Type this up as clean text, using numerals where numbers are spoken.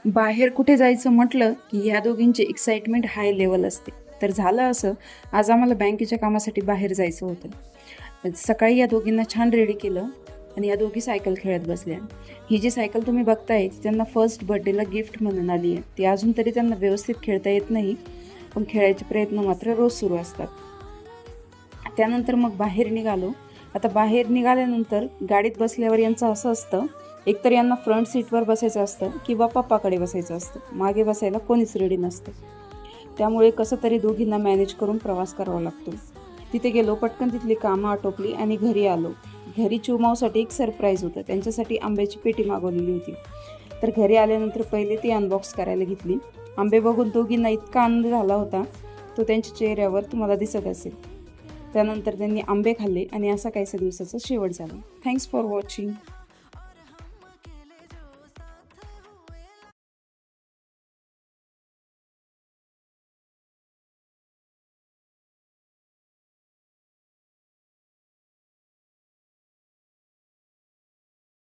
बाहेर कुठे जायचं म्हटलं की ह्या दोघींची एक्साइटमेंट हाय लेवल असते. तर झालं असं, आज आम्हाला बँकेच्या कामासाठी बाहेर जायचं होतं. सकाळी या दोघींना छान रेडी केलं आणि या दोघी सायकल खेळत बसल्या. ही जी सायकल तुम्ही बघताय ती त्यांना फर्स्ट बर्थडेला गिफ्ट म्हणून आली आहे. ती अजून तरी त्यांना व्यवस्थित खेळता येत नाही, पण खेळायचे प्रयत्न मात्र रोज सुरू असतात. त्यानंतर मग बाहेर निघालो. आता बाहेर निघाल्यानंतर गाडीत बसल्यावर यांचं असं असतं, एकतर यांना फ्रंट सीटवर बसायचं असतं किंवा पप्पाकडे बसायचं असतं. मागे बसायला कोणीच रेडी नसतं. त्यामुळे कसं तरी दोघींना मॅनेज करून प्रवास करावा लागतो. तिथे गेलो, पटकन तिथली कामं आटोपली आणि घरी आलो. घरी चिवमाऊसाठी एक सरप्राईज होतं. त्यांच्यासाठी आंब्याची पेटी मागवलेली होती. तर घरी आल्यानंतर पहिले ती अनबॉक्स करायला घेतली. आंबे बघून दोघींना इतका आनंद झाला होता, तो त्यांच्या चेहऱ्यावर तुम्हाला दिसत असेल. त्यानंतर त्यांनी आंबे खाल्ले आणि असा काहीसा दिवसाचा शेवट झाला. Thanks for watching.